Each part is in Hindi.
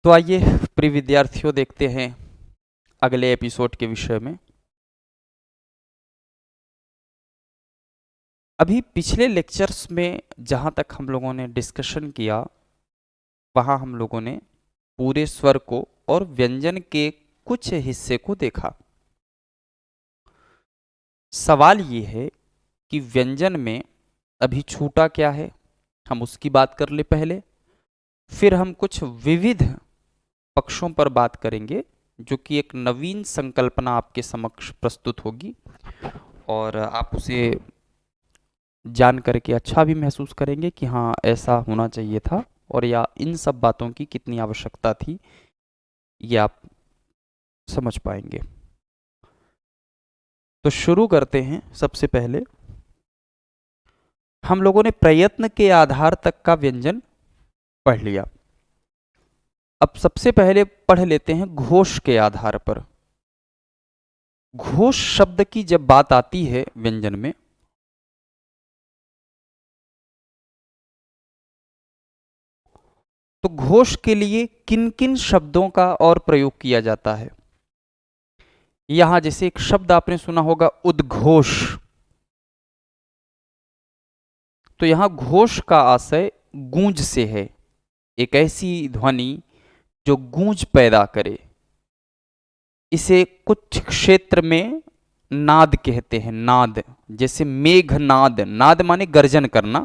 तो आइए प्रिय विद्यार्थियों, देखते हैं अगले एपिसोड के विषय में। अभी पिछले लेक्चर्स में जहाँ तक हम लोगों ने डिस्कशन किया, वहाँ हम लोगों ने पूरे स्वर को और व्यंजन के कुछ हिस्से को देखा। सवाल ये है कि व्यंजन में अभी छूटा क्या है, हम उसकी बात कर ले पहले। फिर हम कुछ विविध पक्षों पर बात करेंगे, जो कि एक नवीन संकल्पना आपके समक्ष प्रस्तुत होगी और आप उसे जान करके अच्छा भी महसूस करेंगे कि हाँ, ऐसा होना चाहिए था और या इन सब बातों की कितनी आवश्यकता थी, ये आप समझ पाएंगे। तो शुरू करते हैं। सबसे पहले हम लोगों ने प्रयत्न के आधार तक का व्यंजन पढ़ लिया। अब सबसे पहले पढ़ लेते हैं घोष के आधार पर। घोष शब्द की जब बात आती है व्यंजन में, तो घोष के लिए किन किन शब्दों का और प्रयोग किया जाता है। यहां जैसे एक शब्द आपने सुना होगा, उद्घोष। तो यहां घोष का आशय गूंज से है, एक ऐसी ध्वनि जो गूंज पैदा करे। इसे कुछ क्षेत्र में नाद कहते हैं। नाद जैसे मेघनाद, नाद माने गर्जन करना।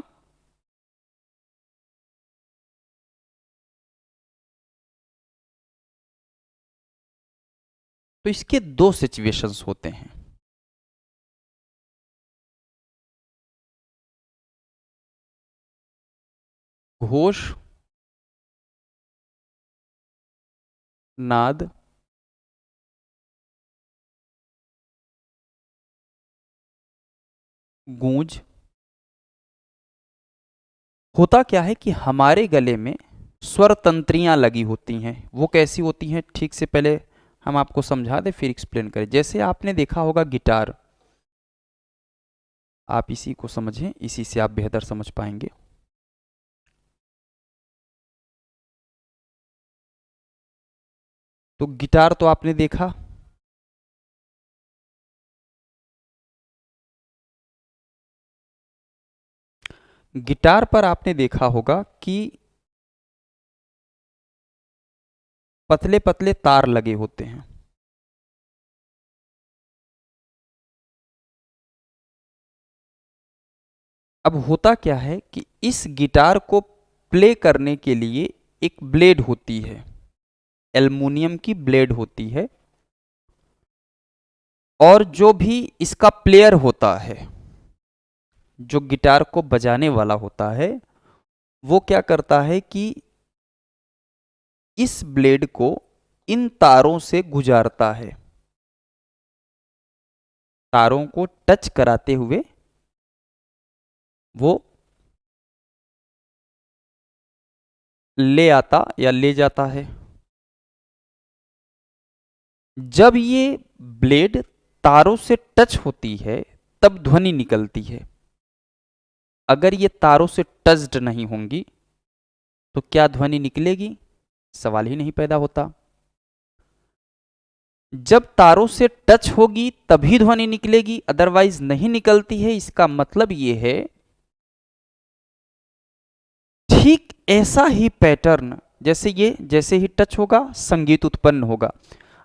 तो इसके दो सिचुएशंस होते हैं। घोष, नाद, गूंज। होता क्या है कि हमारे गले में स्वर तंत्रियां लगी होती हैं। वो कैसी होती हैं, ठीक से पहले हम आपको समझा दें फिर एक्सप्लेन करें। जैसे आपने देखा होगा गिटार, आप इसी को समझें, इसी से आप बेहतर समझ पाएंगे। तो गिटार तो आपने देखा, गिटार पर आपने देखा होगा कि पतले पतले तार लगे होते हैं। अब होता क्या है कि इस गिटार को प्ले करने के लिए एक ब्लेड होती है, एल्युमिनियम की ब्लेड होती है। और जो भी इसका प्लेयर होता है, जो गिटार को बजाने वाला होता है, वो क्या करता है कि इस ब्लेड को इन तारों से गुजारता है, तारों को टच कराते हुए वो ले आता या ले जाता है। जब ये ब्लेड तारों से टच होती है तब ध्वनि निकलती है। अगर ये तारों से टच्ड नहीं होंगी तो क्या ध्वनि निकलेगी, सवाल ही नहीं पैदा होता। जब तारों से टच होगी तभी ध्वनि निकलेगी, अदरवाइज नहीं निकलती है। इसका मतलब ये है, ठीक ऐसा ही पैटर्न, जैसे ही टच होगा संगीत उत्पन्न होगा।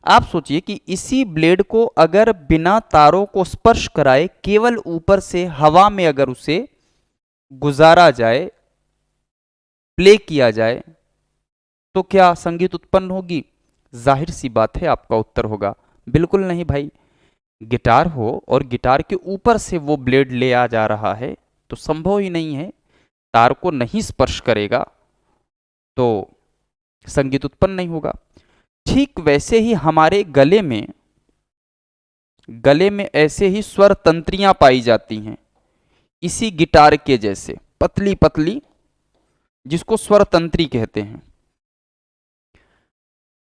आप सोचिए कि इसी ब्लेड को अगर बिना तारों को स्पर्श कराए केवल ऊपर से हवा में अगर उसे गुजारा जाए, प्ले किया जाए, तो क्या संगीत उत्पन्न होगी? जाहिर सी बात है, आपका उत्तर होगा बिल्कुल नहीं भाई। गिटार हो और गिटार के ऊपर से वो ब्लेड ले आ जा रहा है तो संभव ही नहीं है। तार को नहीं स्पर्श करेगा तो संगीत उत्पन्न नहीं होगा। ठीक वैसे ही हमारे गले में ऐसे ही स्वर तंत्रियां पाई जाती हैं, इसी गिटार के जैसे पतली पतली, जिसको स्वर तंत्री कहते हैं।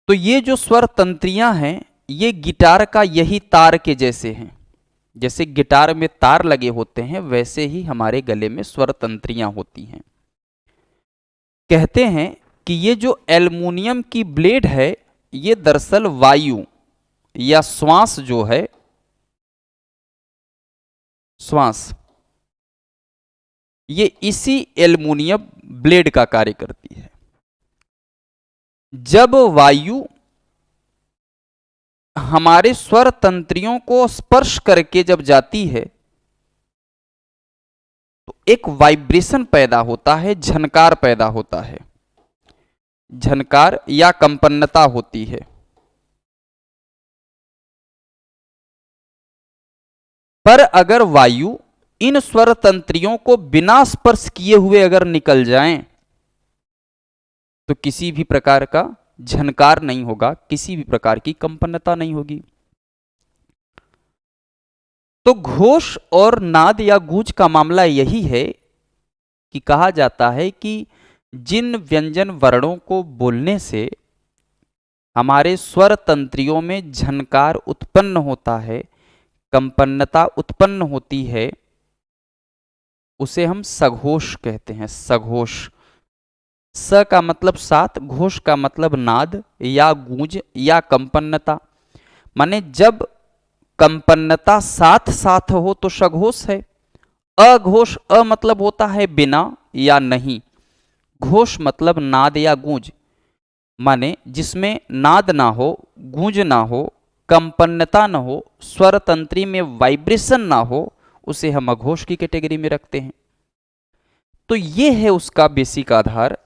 तो ये जो स्वर तंत्रियां हैं, ये गिटार का यही तार के जैसे हैं। जैसे गिटार में तार लगे होते हैं, वैसे ही हमारे गले में स्वर तंत्रियां होती हैं। कहते हैं कि ये जो एल्युमिनियम की ब्लेड है ये दरअसल वायु या श्वास जो है, श्वास, ये इसी एल्युमिनियम ब्लेड का कार्य करती है। जब वायु हमारे स्वर तंत्रियों को स्पर्श करके जब जाती है तो एक वाइब्रेशन पैदा होता है, झनकार पैदा होता है, झनकार या कंपन्नता होती है। पर अगर वायु इन स्वर तंत्रियों को बिना स्पर्श किए हुए अगर निकल जाएं तो किसी भी प्रकार का झनकार नहीं होगा, किसी भी प्रकार की कंपन्नता नहीं होगी। तो घोष और नाद या गूंज का मामला यही है कि कहा जाता है कि जिन व्यंजन वर्णों को बोलने से हमारे स्वर तंत्रियों में झनकार उत्पन्न होता है, कंपन्नता उत्पन्न होती है, उसे हम सघोष कहते हैं। सघोष, स का मतलब साथ, घोष का मतलब नाद या गूंज या कंपन्नता। माने जब कंपन्नता साथ साथ हो तो सघोष है। अघोष, अ मतलब होता है बिना या नहीं, घोष मतलब नाद या गूंज, माने जिसमें नाद ना हो, गूंज ना हो, कंपन्नता ना हो, स्वर तंत्री में वाइब्रेशन ना हो, उसे हम अघोष की कैटेगरी में रखते हैं। तो ये है उसका बेसिक आधार।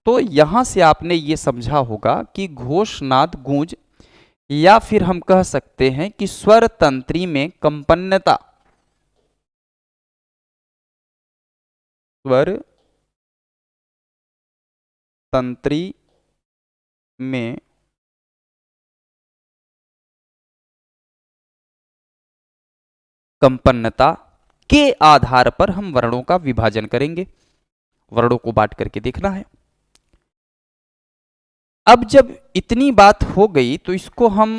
तो यहां से आपने ये समझा होगा कि घोष, नाद, गूंज, या फिर हम कह सकते हैं कि स्वर तंत्री में कंपन्नता, स्वर तंत्री में कंपन्नता के आधार पर हम वर्णों का विभाजन करेंगे। वर्णों को बांट करके देखना है। अब जब इतनी बात हो गई तो इसको हम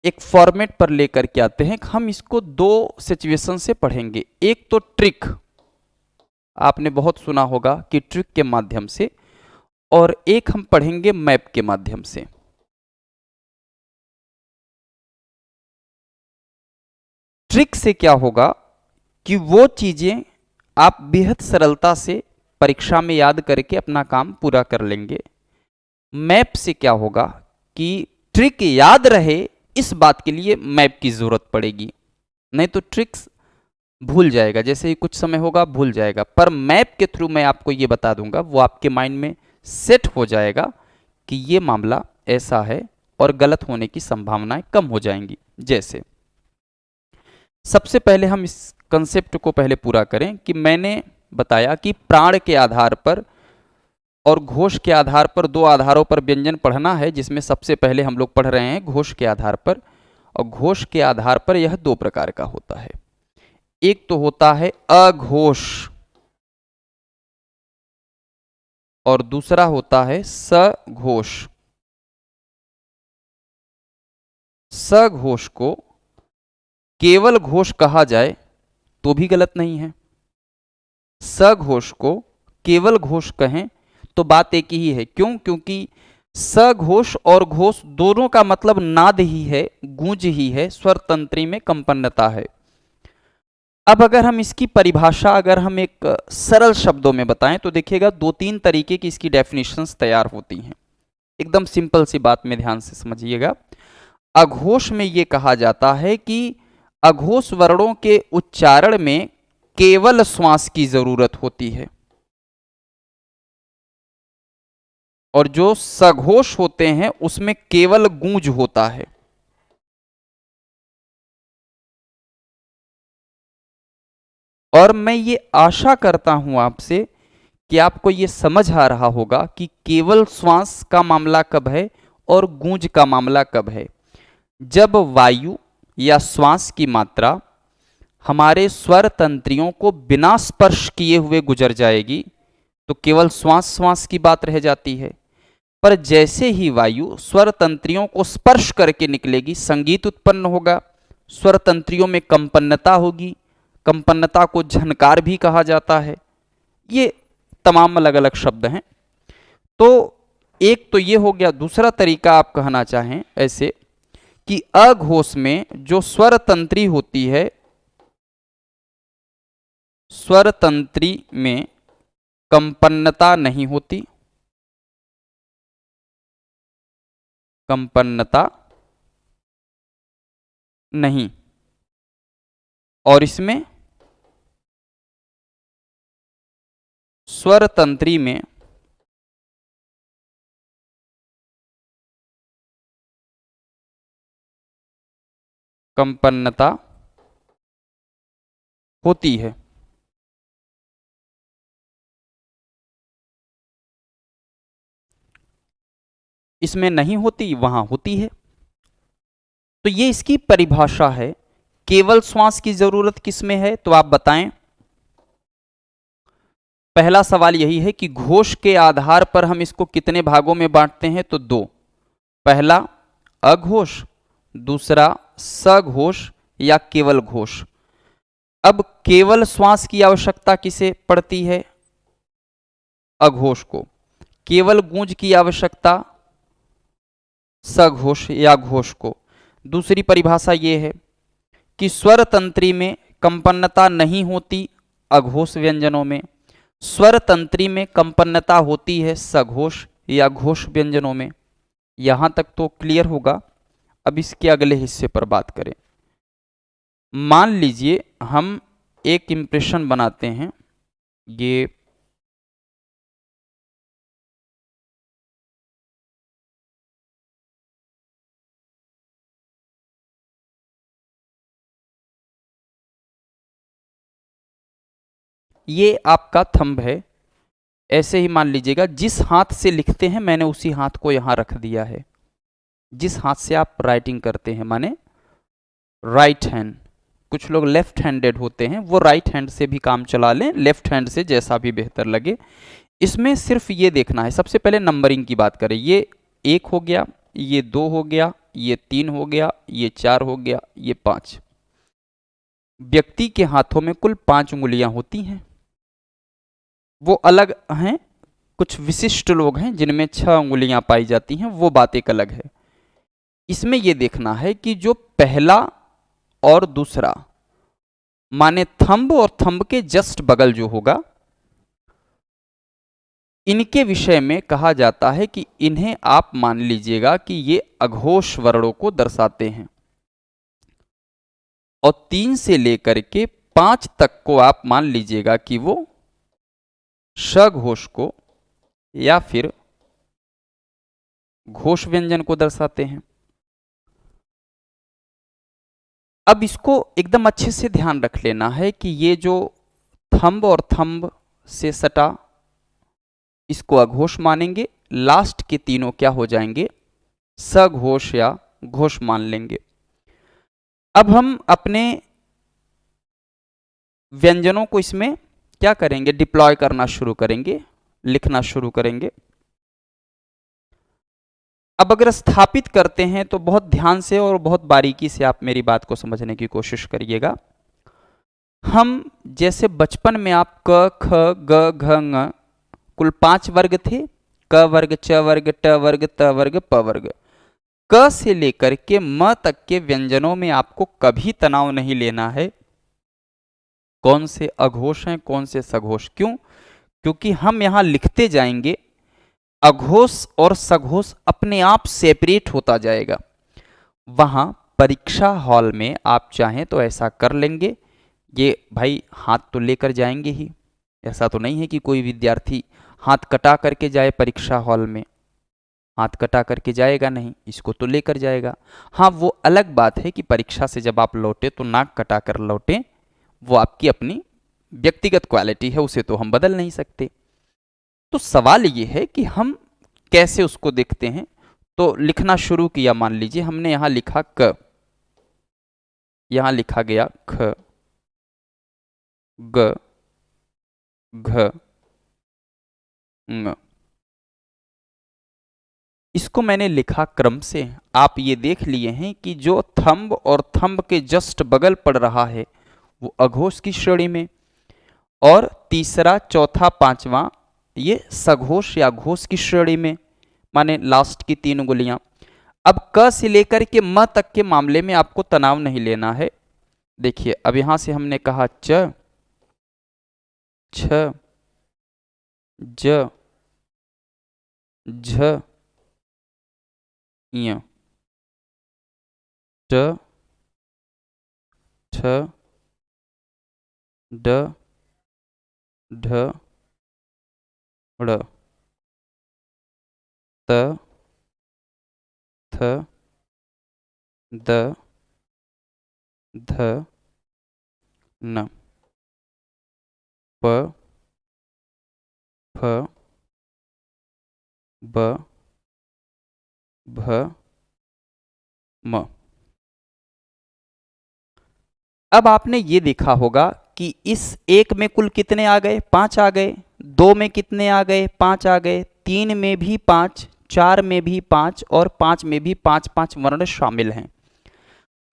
एक फॉर्मेट पर लेकर के आते हैं। हम इसको दो सिचुएशन से पढ़ेंगे। एक तो ट्रिक, आपने बहुत सुना होगा कि ट्रिक के माध्यम से, और एक हम पढ़ेंगे मैप के माध्यम से। ट्रिक से क्या होगा कि वो चीजें आप बेहद सरलता से परीक्षा में याद करके अपना काम पूरा कर लेंगे। मैप से क्या होगा कि ट्रिक याद रहे, इस बात के लिए मैप की जरूरत पड़ेगी, नहीं तो ट्रिक्स भूल जाएगा, जैसे ही कुछ समय होगा भूल जाएगा। पर मैप के थ्रू मैं आपको ये बता दूंगा, वो आपके माइंड में सेट हो जाएगा कि ये मामला ऐसा है और गलत होने की संभावनाएं कम हो जाएंगी। जैसे सबसे पहले हम इस कंसेप्ट को पहले पूरा करें कि मैंने बताया कि प्राण के आधार पर और घोष के आधार पर दो आधारों पर व्यंजन पढ़ना है, जिसमें सबसे पहले हम लोग पढ़ रहे हैं घोष के आधार पर। और घोष के आधार पर यह दो प्रकार का होता है। एक तो होता है अघोष और दूसरा होता है सघोष। सघोष को केवल घोष कहा जाए तो भी गलत नहीं है। सघोष को केवल घोष कहें तो बात एक ही है। क्यों? क्योंकि सघोष और घोष दोनों का मतलब नाद ही है, गूंज ही है, स्वर तंत्री में कंपन्नता है। अब अगर हम इसकी परिभाषा अगर हम एक सरल शब्दों में बताएं तो देखिएगा दो तीन तरीके की इसकी डेफिनेशंस तैयार होती हैं। एकदम सिंपल सी बात में ध्यान से समझिएगा। अघोष में यह कहा जाता है कि अघोष वर्णों के उच्चारण में केवल श्वास की जरूरत होती है, और जो सघोष होते हैं उसमें केवल गूंज होता है। और मैं ये आशा करता हूं आपसे कि आपको ये समझ आ रहा होगा कि केवल श्वास का मामला कब है और गूंज का मामला कब है। जब वायु या श्वास की मात्रा हमारे स्वर तंत्रियों को बिना स्पर्श किए हुए गुजर जाएगी तो केवल श्वास श्वास की बात रह जाती है। पर जैसे ही वायु स्वर तंत्रियों को स्पर्श करके निकलेगी, संगीत उत्पन्न होगा, स्वर तंत्रियों में कंपन्नता होगी। कंपन्नता को झनकार भी कहा जाता है। ये तमाम अलग अलग शब्द हैं। तो एक तो ये हो गया। दूसरा तरीका आप कहना चाहें ऐसे कि अघोष में जो स्वर तंत्री होती है, स्वर तंत्री में कंपन्नता नहीं होती, कंपन्नता नहीं, और इसमें स्वर तंत्री में कंपन्नता होती है। इसमें नहीं होती, वहां होती है। तो ये इसकी परिभाषा है। केवल श्वास की जरूरत किसमें है, तो आप बताएं। पहला सवाल यही है कि घोष के आधार पर हम इसको कितने भागों में बांटते हैं, तो दो। पहला अघोष, दूसरा सघोष या केवल घोष। अब केवल श्वास की आवश्यकता किसे पड़ती है, अघोष को। केवल गूंज की आवश्यकता सघोष या घोष को। दूसरी परिभाषा यह है कि स्वर तंत्री में कंपन्नता नहीं होती अघोष व्यंजनों में, स्वर तंत्री में कंपन्नता होती है सघोष या घोष व्यंजनों में। यहां तक तो क्लियर होगा। अब इसके अगले हिस्से पर बात करें। मान लीजिए हम एक इंप्रेशन बनाते हैं। ये आपका थंब है। ऐसे ही मान लीजिएगा, जिस हाथ से लिखते हैं मैंने उसी हाथ को यहां रख दिया है। जिस हाथ से आप राइटिंग करते हैं, माने राइट हैंड। कुछ लोग लेफ्ट हैंडेड होते हैं, वो राइट हैंड से भी काम चला लें, लेफ्ट हैंड से जैसा भी बेहतर लगे। इसमें सिर्फ ये देखना है, सबसे पहले नंबरिंग की बात करें। ये 1 हो गया, ये 2 हो गया, ये 3 हो गया, ये 4 हो गया, ये 5। व्यक्ति के हाथों में कुल 5 उंगलियां होती हैं। वो अलग हैं। कुछ विशिष्ट लोग हैं जिनमें 6 उंगलियां पाई जाती हैं, वो बात एक अलग है। इसमें यह देखना है कि जो पहला और दूसरा, माने थंब और थंब के जस्ट बगल जो होगा, इनके विषय में कहा जाता है कि इन्हें आप मान लीजिएगा कि ये अघोष वर्णों को दर्शाते हैं। और 3 से लेकर के 5 तक को आप मान लीजिएगा कि वो सघोष को या फिर घोष व्यंजन को दर्शाते हैं। अब इसको एकदम अच्छे से ध्यान रख लेना है कि ये जो थंब और थंब से सटा, इसको अघोष मानेंगे। लास्ट के तीनों क्या हो जाएंगे, सघोष या घोष मान लेंगे। अब हम अपने व्यंजनों को इसमें क्या करेंगे, डिप्लॉय करना शुरू करेंगे, लिखना शुरू करेंगे। अब अगर स्थापित करते हैं तो बहुत ध्यान से और बहुत बारीकी से आप मेरी बात को समझने की कोशिश करिएगा। हम जैसे बचपन में आप क ख ग घ ङ कुल 5 वर्ग थे, क वर्ग, च वर्ग, ट वर्ग, त वर्ग, प वर्ग। क से लेकर के म तक के व्यंजनों में आपको कभी तनाव नहीं लेना है कौन से अघोष हैं कौन से सघोष। क्यों? क्योंकि हम यहां लिखते जाएंगे, अघोष और सघोष अपने आप सेपरेट होता जाएगा। वहां परीक्षा हॉल में आप चाहें तो ऐसा कर लेंगे। ये भाई हाथ तो लेकर जाएंगे ही, ऐसा तो नहीं है कि कोई विद्यार्थी हाथ कटा करके जाए परीक्षा हॉल में। हाथ कटा करके जाएगा नहीं, इसको तो लेकर जाएगा। हाँ, वो अलग बात है कि परीक्षा से जब आप लौटे तो नाक कटा कर लौटे, वो आपकी अपनी व्यक्तिगत क्वालिटी है, उसे तो हम बदल नहीं सकते। तो सवाल ये है कि हम कैसे उसको देखते हैं। तो लिखना शुरू किया, मान लीजिए हमने यहां लिखा क, यहां लिखा गया ख, ग, घ, ङ। इसको मैंने लिखा क्रम से। आप ये देख लिए हैं कि जो थंब और थंब के जस्ट बगल पड़ रहा है वो अघोष की श्रेणी में, और तीसरा, चौथा, पांचवा ये सघोष या घोष की श्रेणी में, माने लास्ट की 3 उंगलियां। अब क से लेकर के म तक के मामले में आपको तनाव नहीं लेना है। देखिए अब यहां से हमने कहा च, छ, ज, झ, य, ट, ठ, ड, ढ, ड़, त, थ, द, ध, न, प, फ, ब, भ, म। अब आपने ये देखा होगा कि इस एक में कुल कितने आ गए, 5 आ गए, 2 में कितने आ गए, 5 आ गए, 3 में भी 5, 4 में भी 5 और 5 में भी 5 वर्ण शामिल हैं।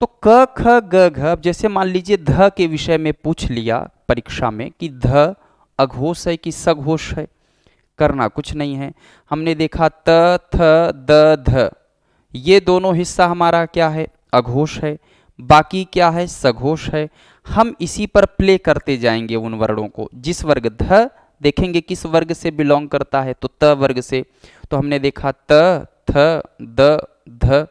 तो क ख ग घ, अब जैसे मान लीजिए ध के विषय में पूछ लिया परीक्षा में कि ध अघोष है कि सघोष है, करना कुछ नहीं है। हमने देखा त थ द ध, ये दोनों हिस्सा हमारा क्या है, अघोष है, बाकी क्या है, सघोष है। हम इसी पर प्ले करते जाएंगे उन वर्णों को। जिस वर्ग ध देखेंगे किस वर्ग से बिलोंग करता है, तो त वर्ग से। तो हमने देखा त थ द ध,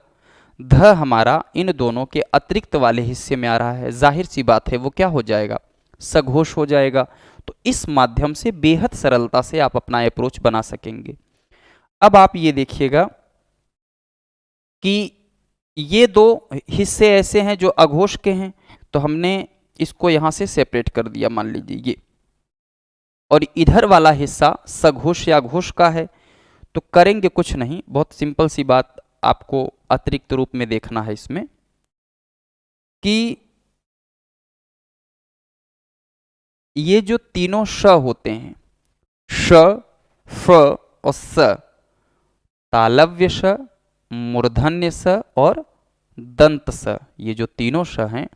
ध हमारा इन दोनों के अतिरिक्त वाले हिस्से में आ रहा है, जाहिर सी बात है वो क्या हो जाएगा, सघोष हो जाएगा। तो इस माध्यम से बेहद सरलता से आप अपना अप्रोच बना सकेंगे। अब आप ये देखिएगा कि ये दो हिस्से ऐसे हैं जो अघोष के हैं, तो हमने इसको यहां से सेपरेट कर दिया, मान लीजिए ये, और इधर वाला हिस्सा सघोष या घोष का है। तो करेंगे कुछ नहीं, बहुत सिंपल सी बात आपको अतिरिक्त रूप में देखना है इसमें कि ये जो तीनों श होते हैं, श, फ और स, तालव्य श, मूर्धन्य स और दंत स, ये जो तीनों श हैं,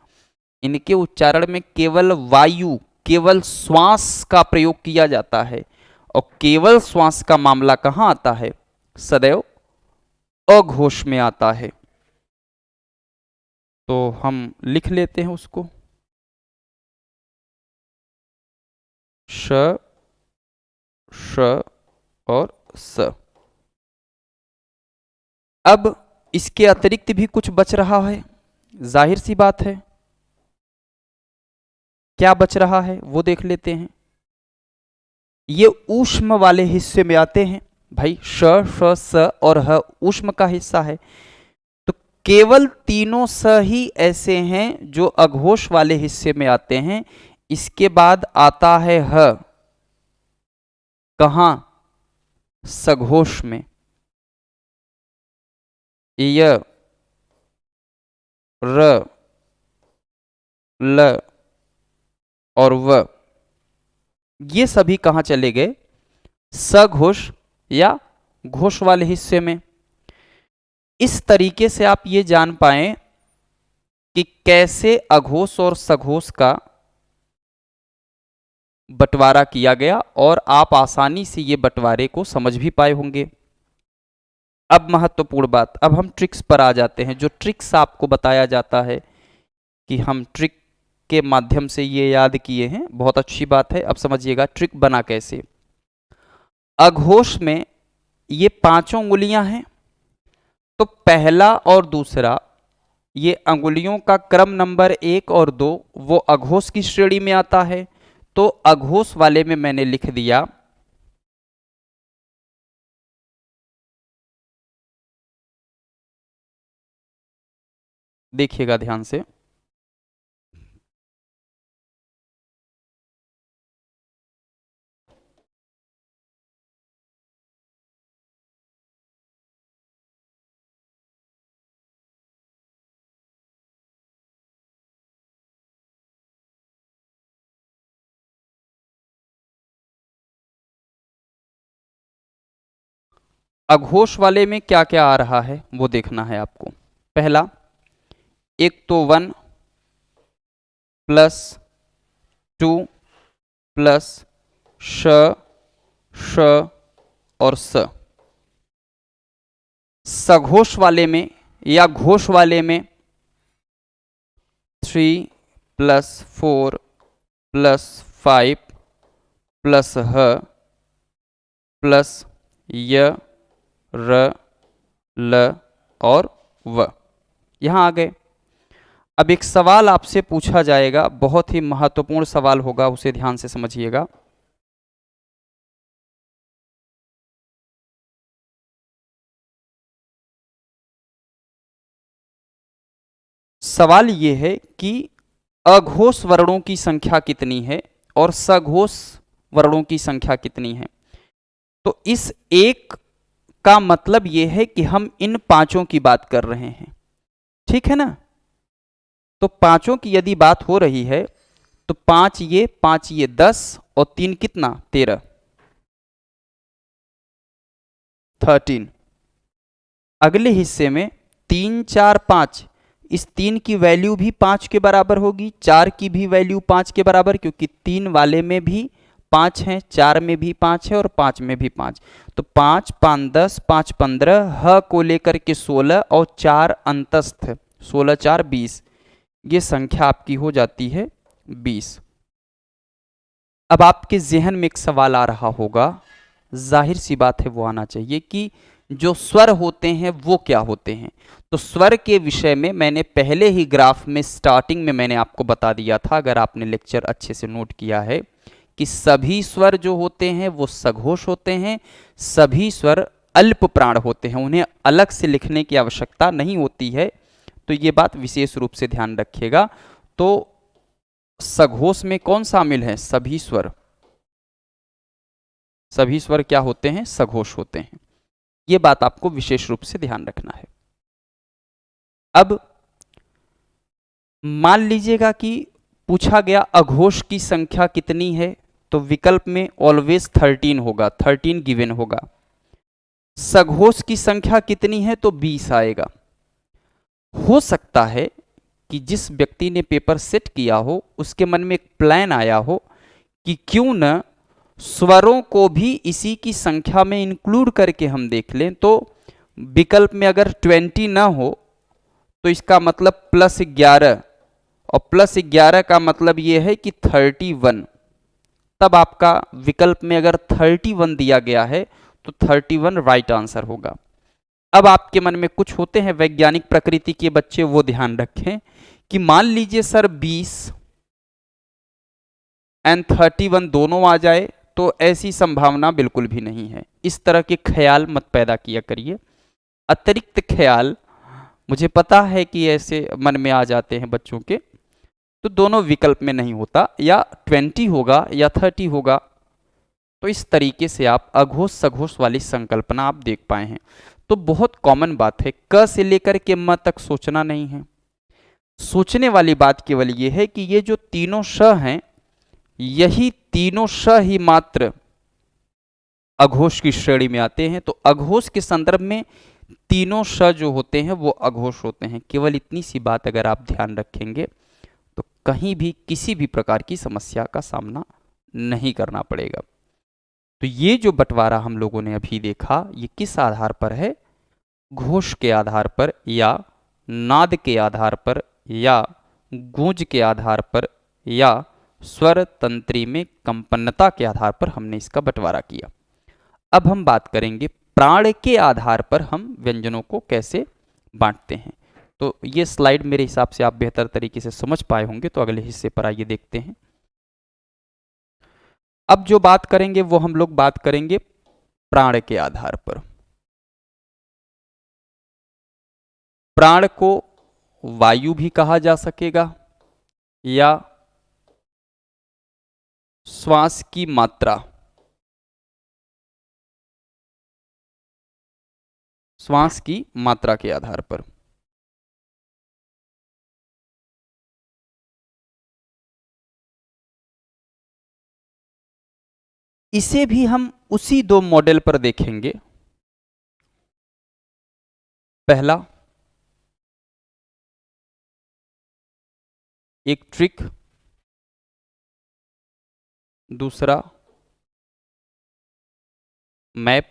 इनके उच्चारण में केवल वायु, केवल श्वास का प्रयोग किया जाता है। और केवल श्वास का मामला कहां आता है, सदैव अघोष में आता है। तो हम लिख लेते हैं उसको, श, श और स। अब इसके अतिरिक्त भी कुछ बच रहा है, जाहिर सी बात है। क्या बच रहा है वो देख लेते हैं। ये ऊष्म वाले हिस्से में आते हैं भाई, श, श, स और ह ऊष्म का हिस्सा है। तो केवल तीनों स ही ऐसे हैं जो अघोष वाले हिस्से में आते हैं। इसके बाद आता है ह, कहां, सघोष में। य, र, ल और व, ये सभी कहां चले गए, सघोष या घोष वाले हिस्से में। इस तरीके से आप ये जान पाएं कि कैसे अघोष और सघोष का बंटवारा किया गया, और आप आसानी से ये बंटवारे को समझ भी पाए होंगे। अब महत्वपूर्ण बात, अब हम ट्रिक्स पर आ जाते हैं। जो ट्रिक्स आपको बताया जाता है कि हम ट्रिक के माध्यम से ये याद किए हैं, बहुत अच्छी बात है। अब समझिएगा ट्रिक बना कैसे। अघोष में ये 5 उंगलियां हैं, तो पहला और दूसरा ये अंगुलियों का क्रम नंबर 1 और 2 वो अघोष की श्रेणी में आता है। तो अघोष वाले में मैंने लिख दिया देखिएगा ध्यान से, अघोष वाले में क्या क्या आ रहा है वो देखना है आपको। पहला, एक तो 1 + 2 + श श और स। सघोष वाले में या घोष वाले में 3+4+5 प्लस ह प्लस य र ल और व। यहां आ गए। अब एक सवाल आपसे पूछा जाएगा, बहुत ही महत्वपूर्ण सवाल होगा, उसे ध्यान से समझिएगा। सवाल ये है कि अघोष वर्णों की संख्या कितनी है और सघोष वर्णों की संख्या कितनी है। तो इस एक का मतलब यह है कि हम इन पांचों की बात कर रहे हैं, ठीक है ना। तो पांचों की यदि बात हो रही है तो पांच ये 10 और 3 कितना 13, 13। अगले हिस्से में 3 4 5, इस 3 की वैल्यू भी 5 के बराबर होगी, 4 की भी वैल्यू 5 के बराबर, क्योंकि 3 वाले में भी 5 है, 4 में भी 5 है और 5 में भी 5। तो 5 5 10, 5 15, ह को लेकर के 16 और 4 अंतस्थ, 16 4 20, ये संख्या आपकी हो जाती है 20। अब आपके जहन में एक सवाल आ रहा होगा, जाहिर सी बात है वो आना चाहिए, कि जो स्वर होते हैं वो क्या होते हैं। तो स्वर के विषय में मैंने पहले ही ग्राफ में स्टार्टिंग में मैंने आपको बता दिया था, अगर आपने लेक्चर अच्छे से नोट किया है, कि सभी स्वर जो होते हैं वो सघोष होते हैं, सभी स्वर अल्प प्राण होते हैं, उन्हें अलग से लिखने की आवश्यकता नहीं होती है। तो ये बात विशेष रूप से ध्यान रखिएगा। तो सघोष में कौन शामिल है, सभी स्वर। सभी स्वर क्या होते हैं, सघोष होते हैं। यह बात आपको विशेष रूप से ध्यान रखना है। अब मान लीजिएगा कि पूछा गया अघोष की संख्या कितनी है, तो विकल्प में ऑलवेज 13 होगा, 13 गिवन होगा। सघोष की संख्या कितनी है तो 20 आएगा। हो सकता है कि जिस व्यक्ति ने पेपर सेट किया हो उसके मन में एक प्लान आया हो कि क्यों न स्वरों को भी इसी की संख्या में इंक्लूड करके हम देख लें। तो विकल्प में अगर 20 ना हो तो इसका मतलब +11, और +11 का मतलब यह है कि 31। तब आपका विकल्प में अगर 31 दिया गया है तो 31 राइट आंसर होगा। अब आपके मन में कुछ होते हैं वैज्ञानिक प्रकृति के बच्चे, वो ध्यान रखें कि मान लीजिए सर 20 एंड 31 दोनों आ जाए, तो ऐसी संभावना बिल्कुल भी नहीं है। इस तरह के ख्याल मत पैदा किया करिए, अतिरिक्त ख्याल। मुझे पता है कि ऐसे मन में आ जाते हैं बच्चों के, तो दोनों विकल्प में नहीं होता, या 20 होगा या 30 होगा। तो इस तरीके से आप अघोष सघोष वाली संकल्पना आप देख पाए हैं। तो बहुत कॉमन बात है, क से लेकर के म तक सोचना नहीं है। सोचने वाली बात केवल ये है कि ये जो तीनों श हैं, यही तीनों श ही मात्र अघोष की श्रेणी में आते हैं। तो अघोष के संदर्भ में तीनों श जो होते हैं वो अघोष होते हैं। केवल इतनी सी बात अगर आप ध्यान रखेंगे तो कहीं भी किसी भी प्रकार की समस्या का सामना नहीं करना पड़ेगा। तो ये जो बंटवारा हम लोगों ने अभी देखा, ये किस आधार पर है, घोष के आधार पर, या नाद के आधार पर, या गूंज के आधार पर, या स्वर तंत्री में कंपन्नता के आधार पर हमने इसका बंटवारा किया। अब हम बात करेंगे प्राण के आधार पर हम व्यंजनों को कैसे बांटते हैं। तो ये स्लाइड मेरे हिसाब से आप बेहतर तरीके से समझ पाए होंगे। तो अगले हिस्से पर आइए देखते हैं। अब जो बात करेंगे वो हम लोग बात करेंगे प्राण के आधार पर। प्राण को वायु भी कहा जा सकेगा, या श्वास की मात्रा, श्वास की मात्रा के आधार पर। इसे भी हम उसी दो मॉडल पर देखेंगे। पहला, एक ट्रिक, दूसरा मैप,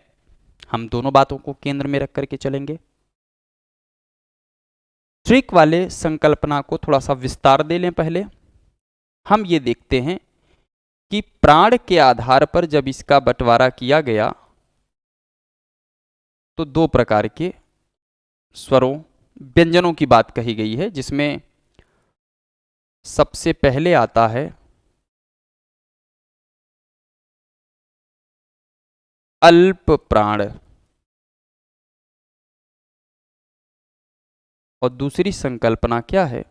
हम दोनों बातों को केंद्र में रख करके चलेंगे। ट्रिक वाले संकल्पना को थोड़ा सा विस्तार दे लें। पहले हम ये देखते हैं कि प्राण के आधार पर जब इसका बंटवारा किया गया तो दो प्रकार के स्वरों, व्यंजनों की बात कही गई है, जिसमें सबसे पहले आता है अल्प प्राण और दूसरी संकल्पना क्या है?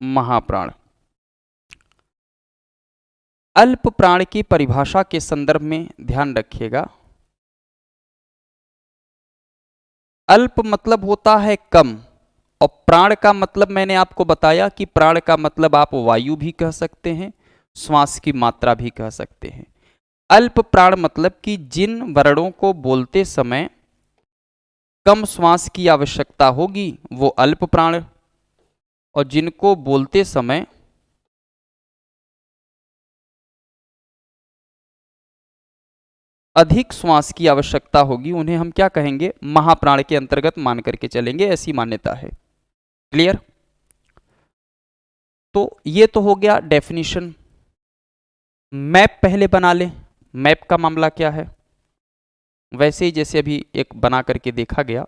महाप्राण। अल्प प्राण की परिभाषा के संदर्भ में ध्यान रखिएगा, अल्प मतलब होता है कम, और प्राण का मतलब मैंने आपको बताया कि प्राण का मतलब आप वायु भी कह सकते हैं, श्वास की मात्रा भी कह सकते हैं। अल्प प्राण मतलब कि जिन वर्णों को बोलते समय कम श्वास की आवश्यकता होगी वो अल्प प्राण, और जिनको बोलते समय अधिक श्वास की आवश्यकता होगी उन्हें हम क्या कहेंगे? महाप्राण के अंतर्गत मान करके चलेंगे, ऐसी मान्यता है। क्लियर? तो ये तो हो गया डेफिनेशन। मैप पहले बना लें। मैप का मामला क्या है? वैसे ही जैसे अभी एक बना करके देखा गया,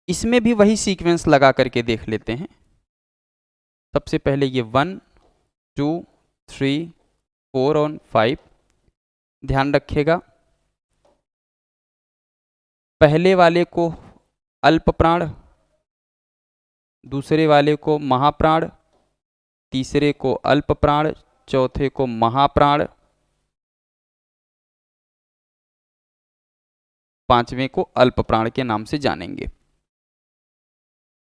इसमें भी वही सीक्वेंस लगा करके देख लेते हैं। सबसे पहले ये 1 2 3 4 और 5। ध्यान रखिएगा, पहले वाले को अल्प प्राण, दूसरे वाले को महाप्राण, तीसरे को अल्प प्राण, चौथे को महाप्राण, पांचवें को अल्प प्राण के नाम से जानेंगे।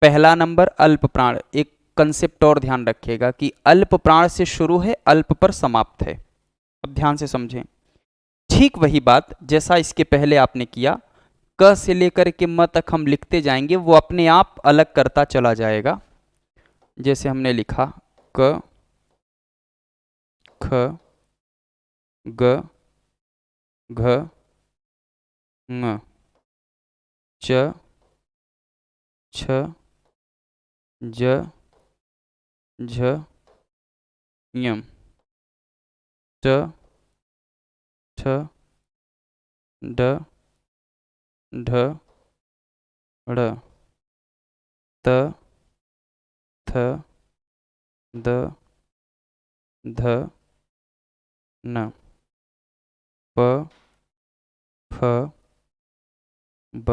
पहला नंबर अल्प प्राण। एक कंसेप्ट और ध्यान रखिएगा कि अल्प प्राण से शुरू है, अल्प पर समाप्त है। अब ध्यान से समझें, ठीक वही बात जैसा इसके पहले आपने किया, क से लेकर के म तक हम लिखते जाएंगे, वो अपने आप अलग करता चला जाएगा। जैसे हमने लिखा क, ख, ग, घ, ङ, च, छ, ज, झ, ञ, ट, ठ, ड, ढ, ढ़, त, थ, द, ध, न, प, फ, ब,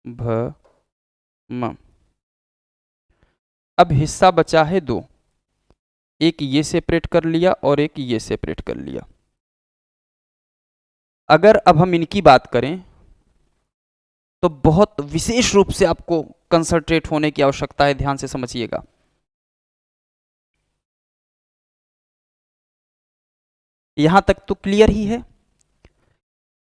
भ, म। अब हिस्सा बचा है दो, एक ये सेपरेट कर लिया और एक ये सेपरेट कर लिया। अगर अब हम इनकी बात करें तो बहुत विशेष रूप से आपको कंसंट्रेट होने की आवश्यकता है, ध्यान से समझिएगा। यहां तक तो क्लियर ही है।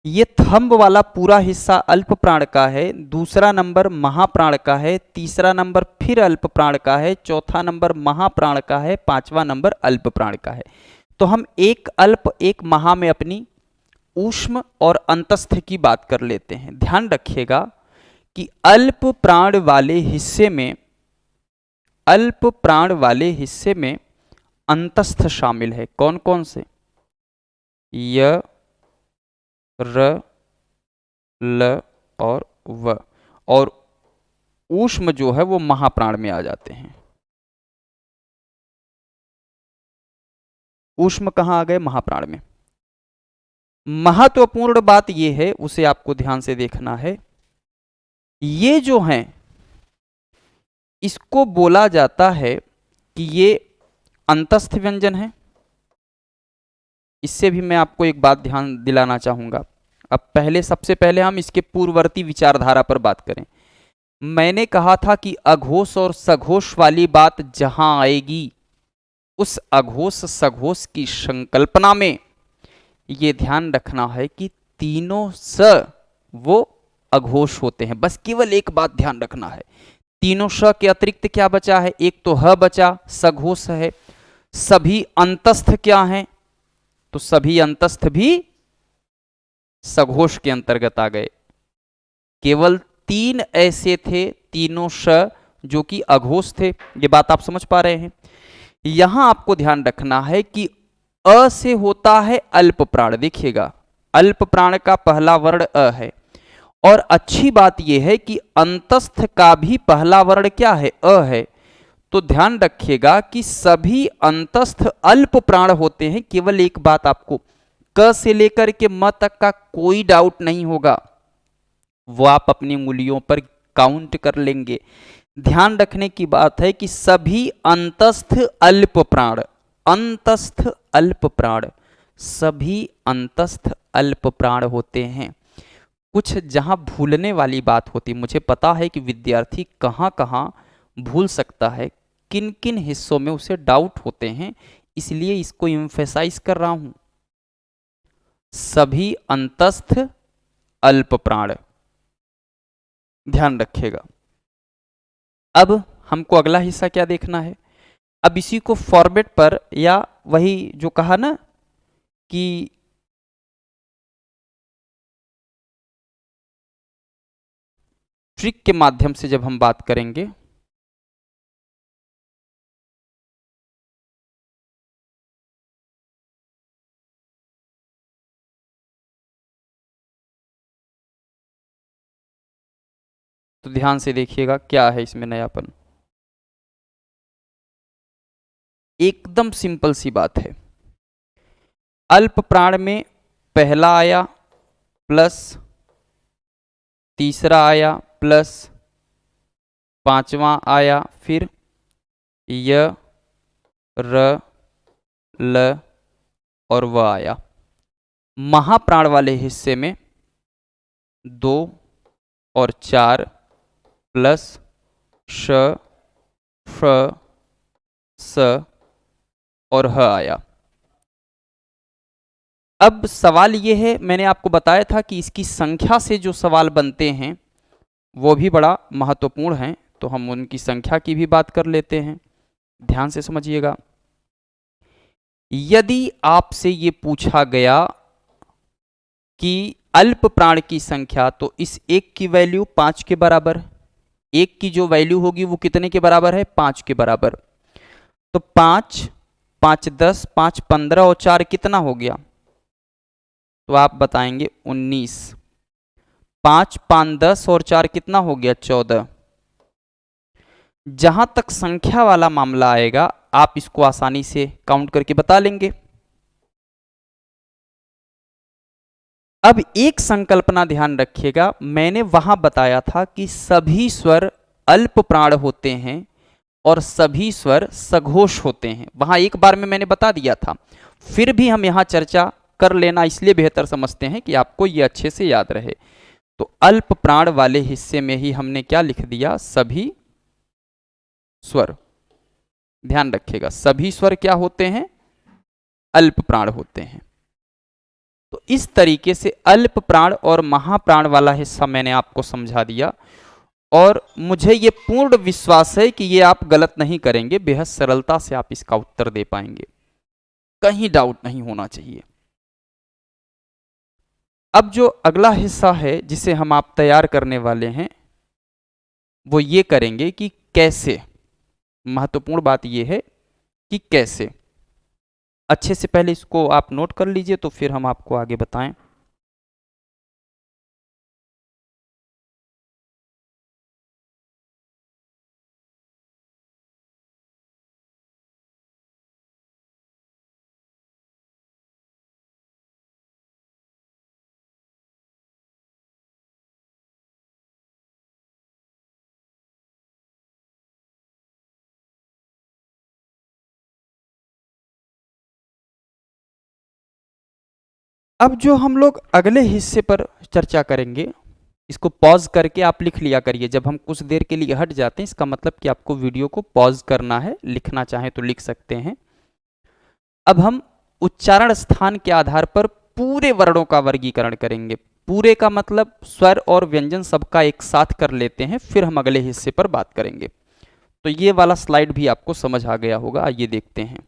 ये थंब वाला पूरा हिस्सा अल्प प्राण का है, दूसरा नंबर महाप्राण का है, तीसरा नंबर फिर अल्प प्राण का है, चौथा नंबर महाप्राण का है, पांचवा नंबर अल्प प्राण का है। तो हम एक अल्प एक महा में अपनी ऊष्म और अंतस्थ की बात कर लेते हैं। ध्यान रखिएगा कि अल्प प्राण वाले हिस्से में, अल्प प्राण वाले हिस्से में अंतस्थ शामिल है। कौन कौन से? य, र, ल और व, और ऊष्म जो है वो महाप्राण में आ जाते हैं। ऊष्म कहां आ गए? महाप्राण में। महत्वपूर्ण बात यह है, उसे आपको ध्यान से देखना है, ये जो हैं इसको बोला जाता है कि ये अंतस्थ व्यंजन है। इससे भी मैं आपको एक बात ध्यान दिलाना चाहूंगा। अब पहले, सबसे पहले हम इसके पूर्ववर्ती विचारधारा पर बात करें। मैंने कहा था कि अघोष और सघोष वाली बात जहां आएगी उस अघोष सघोष की संकल्पना में ये ध्यान रखना है कि तीनों स वो अघोष होते हैं। बस केवल एक बात ध्यान रखना है, तीनों स के अतिरिक्त क्या बचा है, एक तो ह बचा, सघोष है। सभी अंतस्थ क्या हैं, तो सभी अंतस्थ भी सघोष के अंतर्गत आ गए। केवल तीन ऐसे थे, तीनों स जो कि अघोष थे। ये बात आप समझ पा रहे हैं। यहां आपको ध्यान रखना है कि अ से होता है अल्प प्राण। देखिएगा, अल्प प्राण का पहला वर्ण अ है, और अच्छी बात यह है कि अंतस्थ का भी पहला वर्ण क्या है, अ है। तो ध्यान रखिएगा कि सभी अंतस्थ अल्प प्राण होते हैं। केवल एक बात आपको क से लेकर के म तक का कोई डाउट नहीं होगा, वो आप अपनी उंगलियों पर काउंट कर लेंगे। ध्यान रखने की बात है कि सभी अंतस्थ अल्प प्राण, अंतस्थ अल्प प्राण, सभी अंतस्थ अल्प प्राण होते हैं। कुछ जहां भूलने वाली बात होती, मुझे पता है कि विद्यार्थी कहां कहां भूल सकता है, किन किन हिस्सों में उसे डाउट होते हैं, इसलिए इसको एम्फेसाइज कर रहा हूं। सभी अंतस्थ अल्प प्राण, ध्यान रखिएगा। अब हमको अगला हिस्सा क्या देखना है। अब इसी को फॉर्मेट पर, या वही जो कहा ना कि ट्रिक के माध्यम से जब हम बात करेंगे, तो ध्यान से देखिएगा क्या है इसमें नयापन। एकदम सिंपल सी बात है। अल्प प्राण में पहला आया प्लस, तीसरा आया प्लस, पांचवा आया, फिर य, र, ल और व आया। महाप्राण वाले हिस्से में 2 और 4 प्लस श, फ, स और ह आया। अब सवाल ये है, मैंने आपको बताया था कि इसकी संख्या से जो सवाल बनते हैं वो भी बड़ा महत्वपूर्ण है, तो हम उनकी संख्या की भी बात कर लेते हैं। ध्यान से समझिएगा। यदि आपसे ये पूछा गया कि अल्प प्राण की संख्या, तो इस एक की वैल्यू 5 के बराबर, एक की जो वैल्यू होगी वो कितने के बराबर है, 5 के बराबर। तो 5, 5 10, 5 15 और 4 कितना हो गया, तो आप बताएंगे 19। 5 5 10 और 4 कितना हो गया, 14। जहां तक संख्या वाला मामला आएगा आप इसको आसानी से काउंट करके बता लेंगे। अब एक संकल्पना ध्यान रखिएगा, मैंने वहां बताया था कि सभी स्वर अल्प प्राण होते हैं और सभी स्वर सघोष होते हैं। वहां एक बार में मैंने बता दिया था, फिर भी हम यहां चर्चा कर लेना इसलिए बेहतर समझते हैं कि आपको यह अच्छे से याद रहे। तो अल्प प्राण वाले हिस्से में ही हमने क्या लिख दिया, सभी स्वर। ध्यान रखिएगा, सभी स्वर क्या होते हैं, अल्प प्राण होते हैं। तो इस तरीके से अल्प प्राण और महाप्राण वाला हिस्सा मैंने आपको समझा दिया, और मुझे ये पूर्ण विश्वास है कि ये आप गलत नहीं करेंगे, बेहद सरलता से आप इसका उत्तर दे पाएंगे, कहीं डाउट नहीं होना चाहिए। अब जो अगला हिस्सा है जिसे हम आप तैयार करने वाले हैं, वो ये करेंगे कि कैसे, महत्वपूर्ण बात यह है कि कैसे। अच्छे से पहले इसको आप नोट कर लीजिए, तो फिर हम आपको आगे बताएं। अब जो हम लोग अगले हिस्से पर चर्चा करेंगे, इसको पॉज करके आप लिख लिया करिए। जब हम कुछ देर के लिए हट जाते हैं, इसका मतलब कि आपको वीडियो को पॉज करना है, लिखना चाहें तो लिख सकते हैं। अब हम उच्चारण स्थान के आधार पर पूरे वर्णों का वर्गीकरण करेंगे। पूरे का मतलब स्वर और व्यंजन सबका एक साथ कर लेते हैं, फिर हम अगले हिस्से पर बात करेंगे। तो ये वाला स्लाइड भी आपको समझ आ गया होगा, आइए देखते हैं।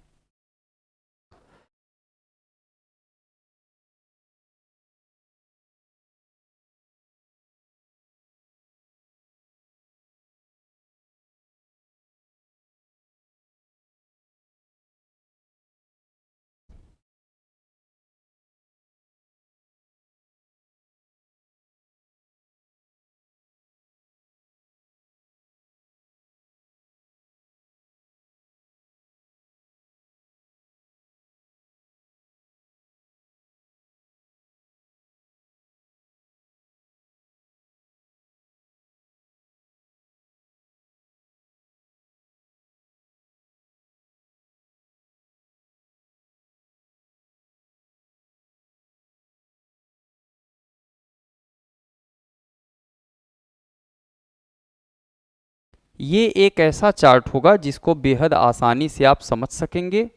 ये एक ऐसा चार्ट होगा जिसको बेहद आसानी से आप समझ सकेंगे,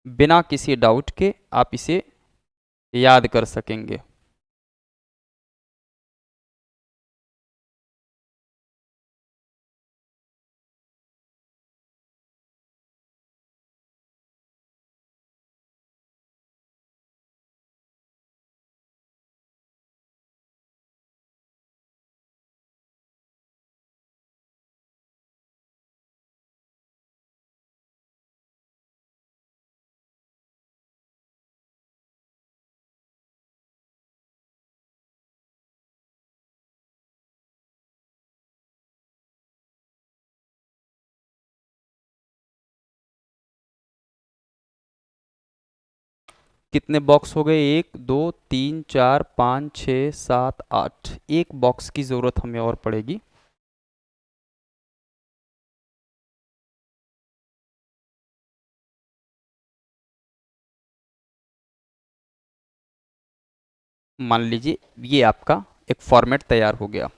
बिना किसी डाउट के आप इसे याद कर सकेंगे। कितने बॉक्स हो गए? 1 2 3 4 5 6 7 8। एक बॉक्स की जरूरत हमें और पड़ेगी। मान लीजिए ये आपका एक फॉर्मेट तैयार हो गया।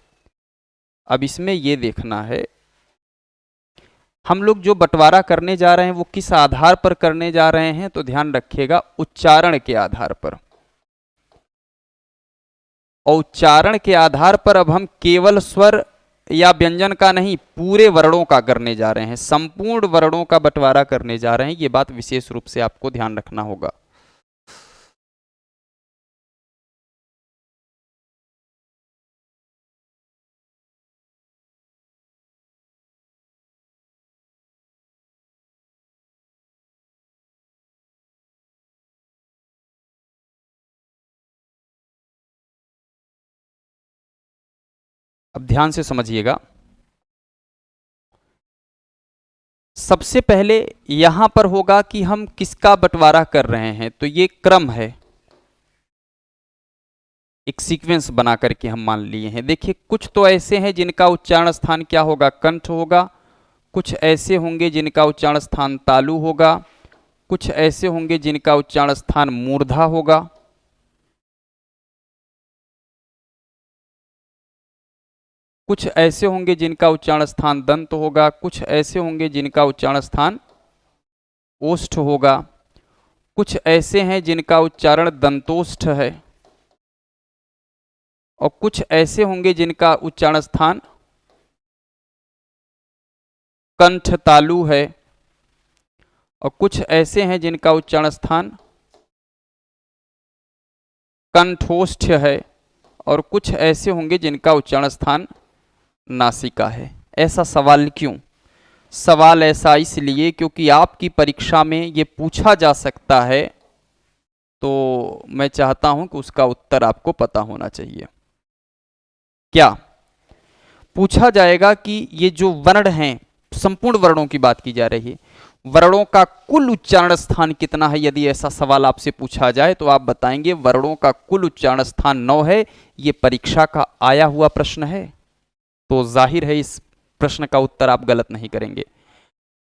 अब इसमें ये देखना है हम लोग जो बंटवारा करने जा रहे हैं वो किस आधार पर करने जा रहे हैं, तो ध्यान रखिएगा उच्चारण के आधार पर। और उच्चारण के आधार पर अब हम केवल स्वर या व्यंजन का नहीं, पूरे वर्णों का करने जा रहे हैं, संपूर्ण वर्णों का बंटवारा करने जा रहे हैं। ये बात विशेष रूप से आपको ध्यान रखना होगा। अब ध्यान से समझिएगा। सबसे पहले यहां पर होगा कि हम किसका बंटवारा कर रहे हैं, तो ये क्रम है, एक सीक्वेंस बना करके हम मान लिए हैं। देखिए कुछ तो ऐसे हैं जिनका उच्चारण स्थान क्या होगा, कंठ होगा। कुछ ऐसे होंगे जिनका उच्चारण स्थान तालु होगा। कुछ ऐसे होंगे जिनका उच्चारण स्थान मूर्धा होगा। कुछ ऐसे होंगे जिनका उच्चारण स्थान दंत होगा। कुछ ऐसे होंगे जिनका उच्चारण स्थान ओष्ठ होगा। कुछ ऐसे हैं जिनका उच्चारण दंतोष्ठ है। और कुछ ऐसे होंगे जिनका उच्चारण स्थान कंठ तालु है। और कुछ ऐसे हैं जिनका उच्चारण स्थान कंठोष्ठ है। और कुछ ऐसे होंगे जिनका उच्चारण स्थान नासिका है। ऐसा सवाल क्यों? सवाल ऐसा इसलिए क्योंकि आपकी परीक्षा में ये पूछा जा सकता है, तो मैं चाहता हूं कि उसका उत्तर आपको पता होना चाहिए। क्या पूछा जाएगा कि ये जो वर्ण हैं, संपूर्ण वर्णों की बात की जा रही है, वर्णों का कुल उच्चारण स्थान कितना है? यदि ऐसा सवाल आपसे पूछा जाए तो आप बताएंगे वर्णों का कुल उच्चारण स्थान 9 है। ये परीक्षा का आया हुआ प्रश्न है, तो जाहिर है इस प्रश्न का उत्तर आप गलत नहीं करेंगे।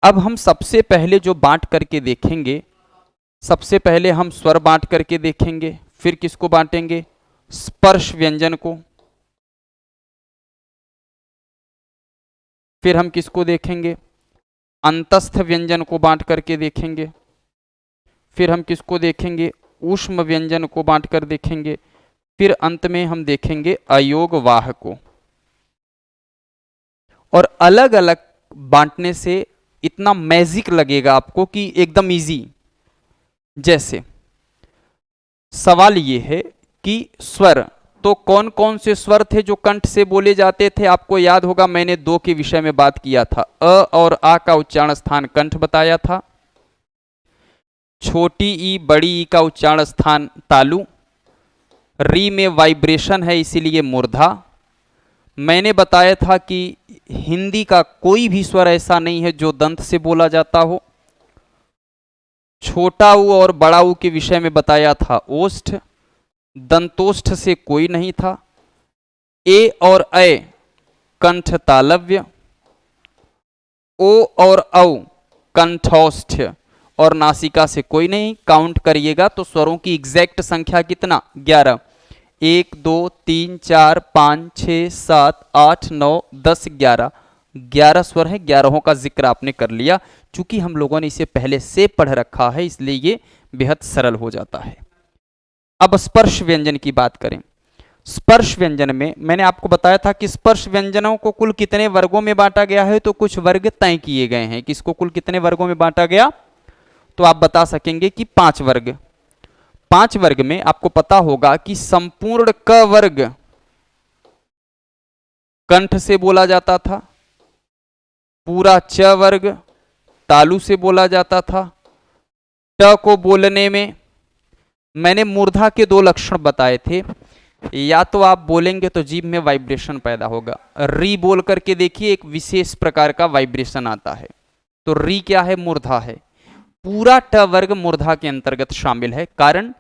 अब हम सबसे पहले जो बांट करके देखेंगे, सबसे पहले हम स्वर बांट करके देखेंगे, फिर किसको बांटेंगे? स्पर्श व्यंजन को। फिर हम किसको देखेंगे? अंतस्थ व्यंजन को बांट करके देखेंगे। फिर हम किसको देखेंगे, ऊष्म व्यंजन को बांटकर देखेंगे, फिर अंत में हम देखेंगे अयोगवाह को। और अलग अलग बांटने से इतना मैजिक लगेगा आपको कि एकदम इजी। जैसे सवाल ये है कि स्वर, तो कौन कौन से स्वर थे जो कंठ से बोले जाते थे, आपको याद होगा मैंने दो के विषय में बात किया था। अ और आ का उच्चारण स्थान कंठ बताया था, छोटी ई बड़ी ई का उच्चारण स्थान तालु, री में वाइब्रेशन है इसीलिए मूर्धा। मैंने बताया था कि हिंदी का कोई भी स्वर ऐसा नहीं है जो दंत से बोला जाता हो। छोटा ऊ और बड़ा ऊ के विषय में बताया था ओष्ठ, दंतोष्ठ से कोई नहीं था। ए और ऐ कंठ तालव्य, ओ और औ कंठौष्ठ और नासिका से कोई नहीं। काउंट करिएगा तो स्वरों की एग्जैक्ट संख्या कितना, 11। 1 2 3 4 5 6 7 8 9 10 11, 11 स्वर है। 11 का जिक्र आपने कर लिया। चूंकि हम लोगों ने इसे पहले से पढ़ रखा है इसलिए ये बेहद सरल हो जाता है। अब स्पर्श व्यंजन की बात करें। स्पर्श व्यंजन में मैंने आपको बताया था कि स्पर्श व्यंजनों को कुल कितने वर्गों में बांटा गया है, तो कुछ वर्ग तय किए गए हैं कि इसको कुल कितने वर्गों में बांटा गया, तो आप बता सकेंगे कि 5 वर्ग। 5 वर्ग में आपको पता होगा कि संपूर्ण क वर्ग कंठ से बोला जाता था, पूरा च वर्ग तालु से बोला जाता था। ट को बोलने में मैंने मूर्धा के 2 लक्षण बताए थे, या तो आप बोलेंगे तो जीभ में वाइब्रेशन पैदा होगा, री बोल करके देखिए एक विशेष प्रकार का वाइब्रेशन आता है, तो री क्या है, मूर्धा है। पूरा ट वर्ग मूर्धा के अंतर्गत शामिल है, कारण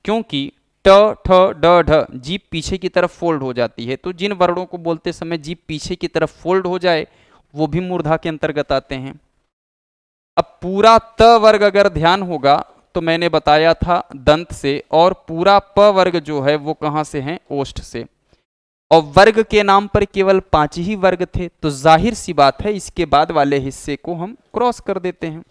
क्योंकि ट ठ ड ढ जीभ पीछे की तरफ फोल्ड हो जाती है, तो जिन वर्णों को बोलते समय जीभ पीछे की तरफ फोल्ड हो जाए वो भी मूर्धा के अंतर्गत आते हैं। अब पूरा त वर्ग अगर ध्यान होगा तो मैंने बताया था दंत से, और पूरा प वर्ग जो है वो कहां से है, ओष्ठ से। और वर्ग के नाम पर केवल 5 ही वर्ग थे, तो जाहिर सी बात है इसके बाद वाले हिस्से को हम क्रॉस कर देते हैं।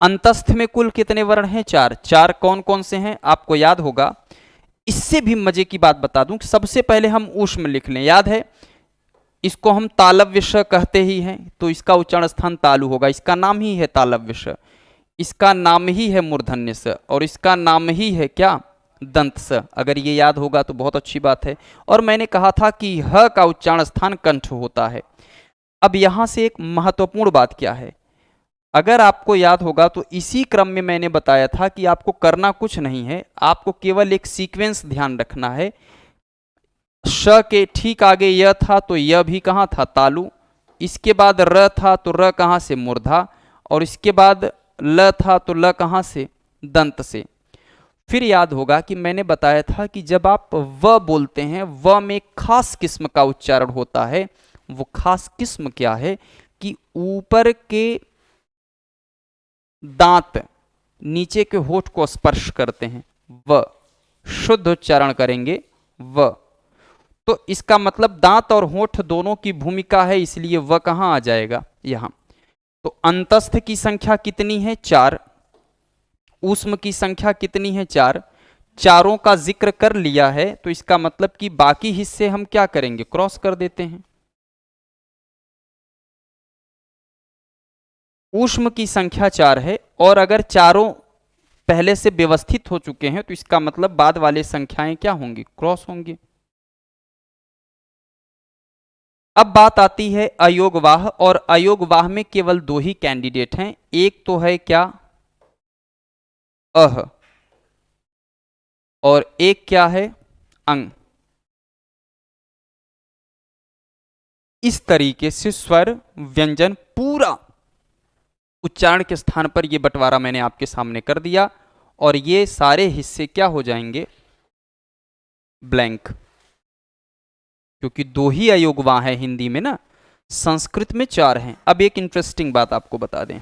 अंतस्थ में कुल कितने वर्ण हैं, 4। 4 कौन कौन से हैं आपको याद होगा। इससे भी मजे की बात बता दूं, सबसे पहले हम ऊष्म लिख लें, याद है इसको हम तालव्य श कहते ही हैं, तो इसका उच्चारण स्थान तालु होगा। इसका नाम ही है तालव्य श, इसका नाम ही है मूर्धन्य स, और इसका नाम ही है क्या, दंत स। अगर ये याद होगा तो बहुत अच्छी बात है। और मैंने कहा था कि ह का उच्चारण स्थान कंठ होता है। अब यहां से एक महत्वपूर्ण बात क्या है, अगर आपको याद होगा तो इसी क्रम में मैंने बताया था कि आपको करना कुछ नहीं है, आपको केवल एक सीक्वेंस ध्यान रखना है। श के ठीक आगे य था तो य भी कहाँ था, तालु। इसके बाद र था तो र कहाँ से, मूर्धा। और इसके बाद ल था तो ल कहाँ से, दंत से। फिर याद होगा कि मैंने बताया था कि जब आप व बोलते हैं, व में खास किस्म का उच्चारण होता है। वो खास किस्म क्या है कि ऊपर के दांत नीचे के होठ को स्पर्श करते हैं, व शुद्ध उच्चारण करेंगे व। तो इसका मतलब दांत और होठ दोनों की भूमिका है, इसलिए व कहां आ जाएगा, यहां। तो अंतस्थ की संख्या कितनी है, 4। ऊष्म की संख्या कितनी है, 4। चारों का जिक्र कर लिया है, तो इसका मतलब कि बाकी हिस्से हम क्या करेंगे, क्रॉस कर देते हैं। ऊष्म की संख्या 4 है, और अगर चारों पहले से व्यवस्थित हो चुके हैं तो इसका मतलब बाद वाले संख्याएं क्या होंगी, क्रॉस होंगी। अब बात आती है अयोगवाह, और अयोगवाह में केवल 2 ही कैंडिडेट हैं। एक तो है क्या, अह, और एक क्या है, अंग। इस तरीके से स्वर व्यंजन पूरा उच्चारण के स्थान पर यह बंटवारा मैंने आपके सामने कर दिया, और ये सारे हिस्से क्या हो जाएंगे, ब्लैंक। क्योंकि 2 ही अयोगवाह हैं हिंदी में ना, संस्कृत में 4 हैं। अब एक इंटरेस्टिंग बात आपको बता दें,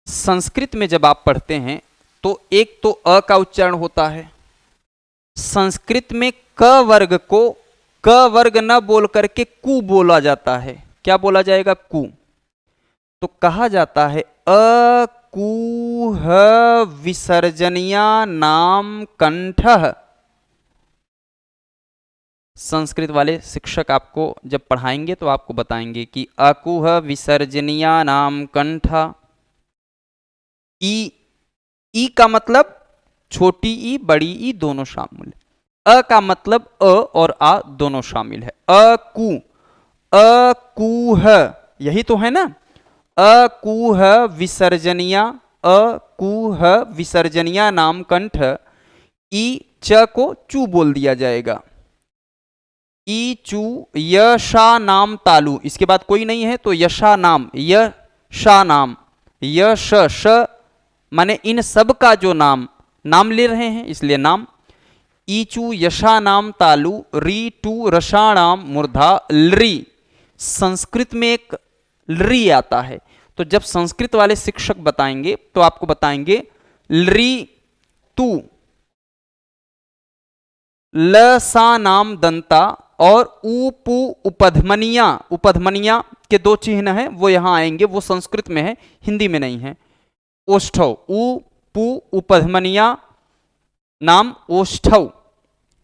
संस्कृत में जब आप पढ़ते हैं तो एक तो अ का उच्चारण होता है। संस्कृत में क वर्ग को क वर्ग न बोल करके कु बोला जाता है। क्या बोला जाएगा, कु। तो कहा जाता है अकूह विसर्जनीया नाम कंठः। संस्कृत वाले शिक्षक आपको जब पढ़ाएंगे तो आपको बताएंगे कि अकुह विसर्जनीया नाम कंठ। ई का मतलब छोटी ई बड़ी ई दोनों शामिल है। अ का मतलब अ और आ दोनों शामिल है। अकू अकूह, यही तो है ना। अकूह विसर्जनीया, अकूह विसर्जनीया नाम कंठ। ई च को चू बोल दिया जाएगा। ई चू यशा नाम तालु, इसके बाद कोई नहीं है तो यशा नाम, यशा नाम, यश श माने इन सब का जो नाम ले रहे हैं इसलिए नाम। ईचू यशा नाम तालु, री टू रसाणाम मूर्धा लरी। संस्कृत में एक लरी आता है, तो जब संस्कृत वाले शिक्षक बताएंगे तो आपको बताएंगे लरी तू लसा नाम दंता और ऊपू उपधमनिया। उपधमनिया के दो चिन्ह हैं, वो यहां आएंगे, वो संस्कृत में है, हिंदी में नहीं है। ओष्ठव, ऊ पू उपधमनिया नाम ओष्ठव,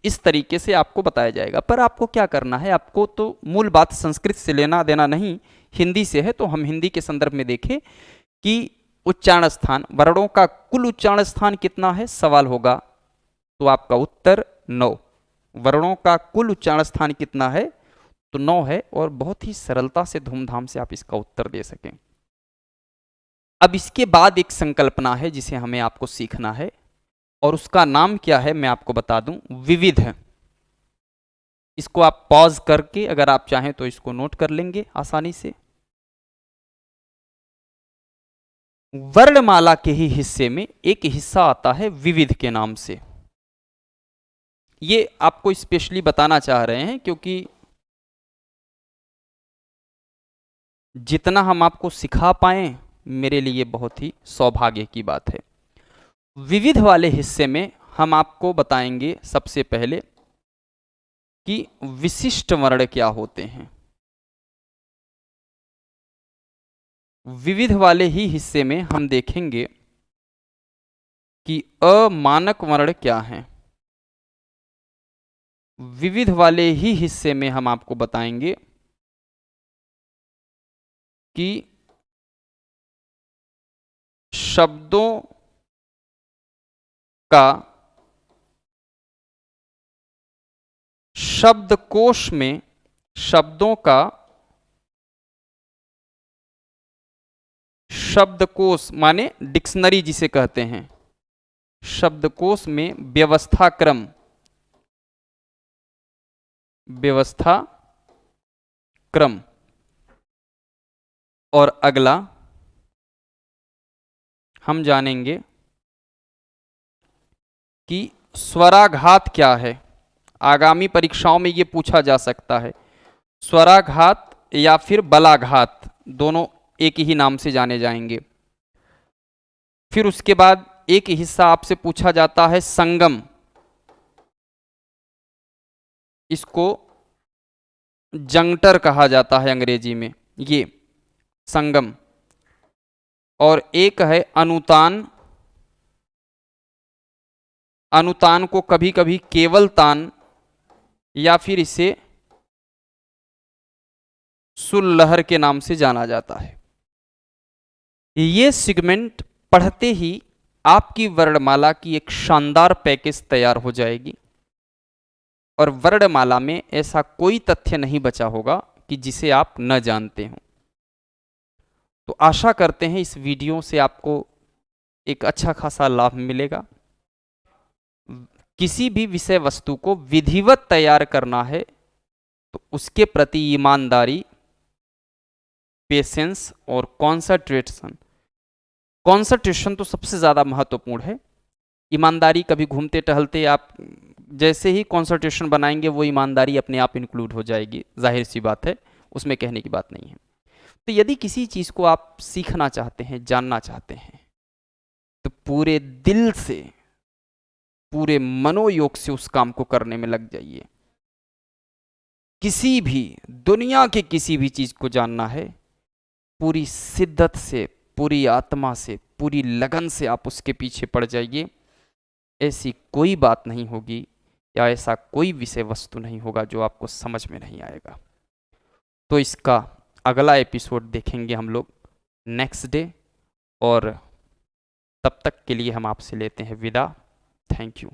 इस तरीके से आपको बताया जाएगा। पर आपको क्या करना है, आपको तो मूल बात संस्कृत से लेना देना नहीं, हिंदी से है। तो हम हिंदी के संदर्भ में देखें कि उच्चारण स्थान, वर्णों का कुल उच्चारण स्थान कितना है, सवाल होगा तो आपका उत्तर 9। वर्णों का कुल उच्चारण स्थान कितना है, तो 9 है। और बहुत ही सरलता से धूमधाम से आप इसका उत्तर दे सकें। अब इसके बाद एक संकल्पना है जिसे हमें आपको सीखना है, और उसका नाम क्या है मैं आपको बता दूं, विविध। इसको आप पॉज करके अगर आप चाहें तो इसको नोट कर लेंगे आसानी से। वर्णमाला के ही हिस्से में एक हिस्सा आता है विविध के नाम से। ये आपको स्पेशली बताना चाह रहे हैं क्योंकि जितना हम आपको सिखा पाए मेरे लिए बहुत ही सौभाग्य की बात है। विविध वाले हिस्से में हम आपको बताएंगे सबसे पहले कि विशिष्ट वर्ण क्या होते हैं। विविध वाले ही हिस्से में हम देखेंगे कि अमानक वर्ण क्या हैं। विविध वाले ही हिस्से में हम आपको बताएंगे कि शब्दों का शब्दकोश में, शब्दों का शब्दकोश माने डिक्शनरी जिसे कहते हैं, शब्दकोश में व्यवस्था क्रम, व्यवस्था क्रम। और अगला हम जानेंगे कि स्वराघात क्या है। आगामी परीक्षाओं में ये पूछा जा सकता है, स्वराघात या फिर बलाघात, दोनों एक ही नाम से जाने जाएंगे। फिर उसके बाद एक हिस्सा आपसे पूछा जाता है संगम, इसको जंक्टर कहा जाता है अंग्रेजी में, ये संगम। और एक है अनुतान, अनुतान को कभी कभी केवल तान या फिर इसे सुलहर के नाम से जाना जाता है। ये सेगमेंट पढ़ते ही आपकी वर्णमाला की एक शानदार पैकेज तैयार हो जाएगी, और वर्णमाला में ऐसा कोई तथ्य नहीं बचा होगा कि जिसे आप न जानते हो। तो आशा करते हैं इस वीडियो से आपको एक अच्छा खासा लाभ मिलेगा। किसी भी विषय वस्तु को विधिवत तैयार करना है तो उसके प्रति ईमानदारी, पेशेंस और कंसंट्रेशन, कंसंट्रेशन तो सबसे ज़्यादा महत्वपूर्ण है। ईमानदारी कभी घूमते टहलते आप जैसे ही कंसंट्रेशन बनाएंगे वो ईमानदारी अपने आप इंक्लूड हो जाएगी, जाहिर सी बात है, उसमें कहने की बात नहीं है। तो यदि किसी चीज़ को आप सीखना चाहते हैं, जानना चाहते हैं, तो पूरे दिल से, पूरे मनोयोग से उस काम को करने में लग जाइए। किसी भी दुनिया के किसी भी चीज़ को जानना है पूरी शिद्दत से, पूरी आत्मा से, पूरी लगन से आप उसके पीछे पड़ जाइए। ऐसी कोई बात नहीं होगी या ऐसा कोई विषय वस्तु नहीं होगा जो आपको समझ में नहीं आएगा। तो इसका अगला एपिसोड देखेंगे हम लोग नेक्स्ट डे, और तब तक के लिए हम आपसे लेते हैं विदा। Thank you.